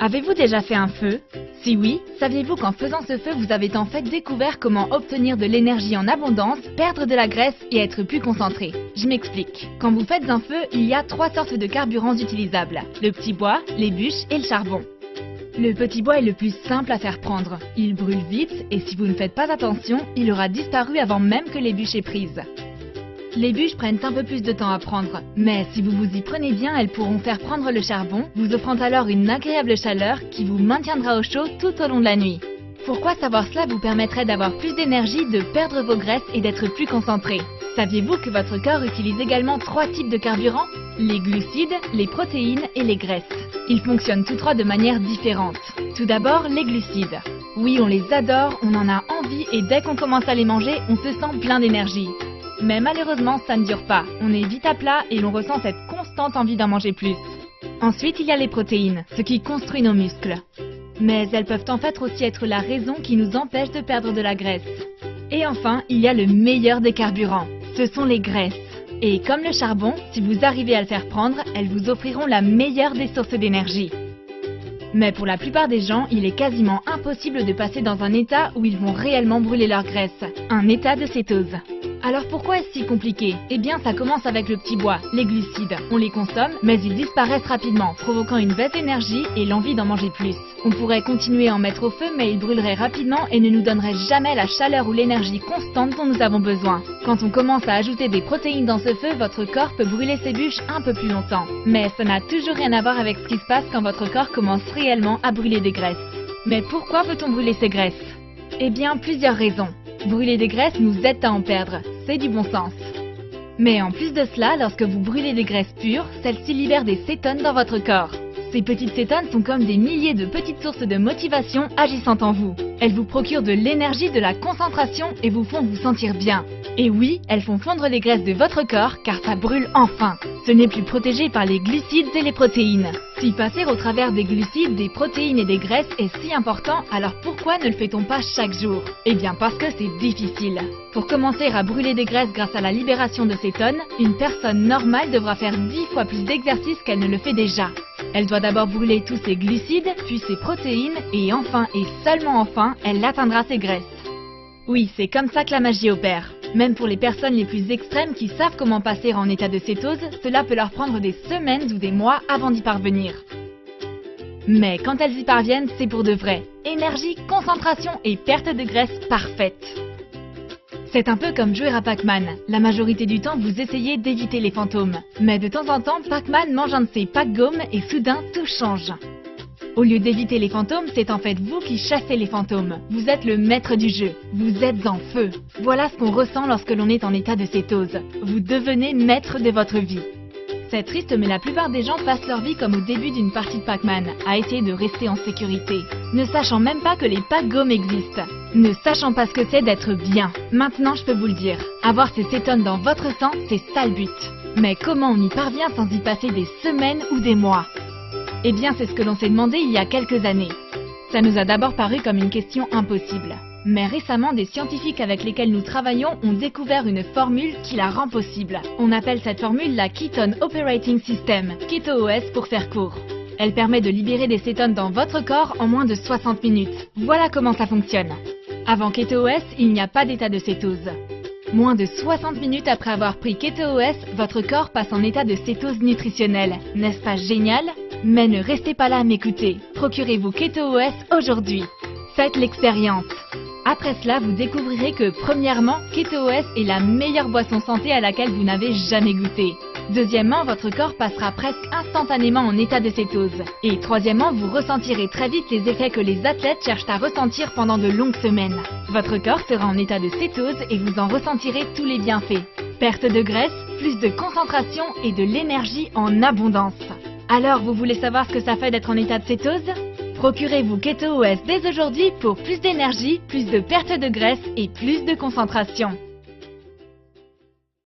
Avez-vous déjà fait un feu? Si oui, saviez-vous qu'en faisant ce feu, vous avez en fait découvert comment obtenir de l'énergie en abondance, perdre de la graisse et être plus concentré? Je m'explique. Quand vous faites un feu, il y a 3 sortes de carburants utilisables. Le petit bois, les bûches et le charbon. Le petit bois est le plus simple à faire prendre. Il brûle vite et si vous ne faites pas attention, il aura disparu avant même que les bûches aient prise. Les bûches prennent un peu plus de temps à prendre, mais si vous vous y prenez bien, elles pourront faire prendre le charbon, vous offrant alors une agréable chaleur qui vous maintiendra au chaud tout au long de la nuit. Pourquoi savoir cela vous permettrait d'avoir plus d'énergie, de perdre vos graisses et d'être plus concentré? Saviez-vous que votre corps utilise également 3 types de carburants? Les glucides, les protéines et les graisses. Ils fonctionnent tous 3 de manière différente. Tout d'abord, les glucides. Oui, on les adore, on en a envie et dès qu'on commence à les manger, on se sent plein d'énergie. Mais malheureusement, ça ne dure pas. On est vite à plat et l'on ressent cette constante envie d'en manger plus. Ensuite, il y a les protéines, ce qui construit nos muscles. Mais elles peuvent en fait aussi être la raison qui nous empêche de perdre de la graisse. Et enfin, il y a le meilleur des carburants. Ce sont les graisses. Et comme le charbon, si vous arrivez à le faire prendre, elles vous offriront la meilleure des sources d'énergie. Mais pour la plupart des gens, il est quasiment impossible de passer dans un état où ils vont réellement brûler leur graisse. Un état de cétose. Alors pourquoi est-ce si compliqué? Eh bien ça commence avec le petit bois, les glucides. On les consomme, mais ils disparaissent rapidement, provoquant une baisse d'énergie et l'envie d'en manger plus. On pourrait continuer à en mettre au feu, mais ils brûleraient rapidement et ne nous donneraient jamais la chaleur ou l'énergie constante dont nous avons besoin. Quand on commence à ajouter des protéines dans ce feu, votre corps peut brûler ses bûches un peu plus longtemps. Mais ça n'a toujours rien à voir avec ce qui se passe quand votre corps commence réellement à brûler des graisses. Mais pourquoi veut-on brûler ces graisses? Eh bien plusieurs raisons. Brûler des graisses nous aide à en perdre, c'est du bon sens. Mais en plus de cela, lorsque vous brûlez des graisses pures, celles-ci libèrent des cétones dans votre corps. Ces petites cétones sont comme des milliers de petites sources de motivation agissant en vous. Elles vous procurent de l'énergie, de la concentration et vous font vous sentir bien. Et oui, elles font fondre les graisses de votre corps car ça brûle enfin. Ce n'est plus protégé par les glucides et les protéines. Si passer au travers des glucides, des protéines et des graisses est si important, alors pourquoi ne le fait-on pas chaque jour? Eh bien parce que c'est difficile. Pour commencer à brûler des graisses grâce à la libération de cétones, une personne normale devra faire 10 fois plus d'exercice qu'elle ne le fait déjà. Elle doit d'abord brûler tous ses glucides, puis ses protéines, et enfin, et seulement enfin, elle atteindra ses graisses. Oui, c'est comme ça que la magie opère. Même pour les personnes les plus extrêmes qui savent comment passer en état de cétose, cela peut leur prendre des semaines ou des mois avant d'y parvenir. Mais quand elles y parviennent, c'est pour de vrai. Énergie, concentration et perte de graisse parfaite. C'est un peu comme jouer à Pac-Man. La majorité du temps, vous essayez d'éviter les fantômes. Mais de temps en temps, Pac-Man mange un de ses pack-gommes et soudain, tout change. Au lieu d'éviter les fantômes, c'est en fait vous qui chassez les fantômes. Vous êtes le maître du jeu. Vous êtes en feu. Voilà ce qu'on ressent lorsque l'on est en état de cétose. Vous devenez maître de votre vie. C'est triste, mais la plupart des gens passent leur vie comme au début d'une partie de Pac-Man, à essayer de rester en sécurité, ne sachant même pas que les pack-gommes existent, ne sachant pas ce que c'est d'être bien. Maintenant, je peux vous le dire, avoir ces cétones dans votre sang, c'est ça le but. Mais comment on y parvient sans y passer des semaines ou des mois? Eh bien, c'est ce que l'on s'est demandé il y a quelques années. Ça nous a d'abord paru comme une question impossible. Mais récemment, des scientifiques avec lesquels nous travaillons ont découvert une formule qui la rend possible. On appelle cette formule la Ketone Operating System, KetoOS pour faire court. Elle permet de libérer des cétones dans votre corps en moins de 60 minutes. Voilà comment ça fonctionne. Avant KetoOS, il n'y a pas d'état de cétose. Moins de 60 minutes après avoir pris KetoOS, votre corps passe en état de cétose nutritionnelle. N'est-ce pas génial? Mais ne restez pas là à m'écouter. Procurez-vous KetoOS aujourd'hui. Faites l'expérience. Après cela, vous découvrirez que, premièrement, KetoOS est la meilleure boisson santé à laquelle vous n'avez jamais goûté. Deuxièmement, votre corps passera presque instantanément en état de cétose. Et troisièmement, vous ressentirez très vite les effets que les athlètes cherchent à ressentir pendant de longues semaines. Votre corps sera en état de cétose et vous en ressentirez tous les bienfaits. Perte de graisse, plus de concentration et de l'énergie en abondance. Alors, vous voulez savoir ce que ça fait d'être en état de cétose? Procurez-vous KetoOS dès aujourd'hui pour plus d'énergie, plus de perte de graisse et plus de concentration.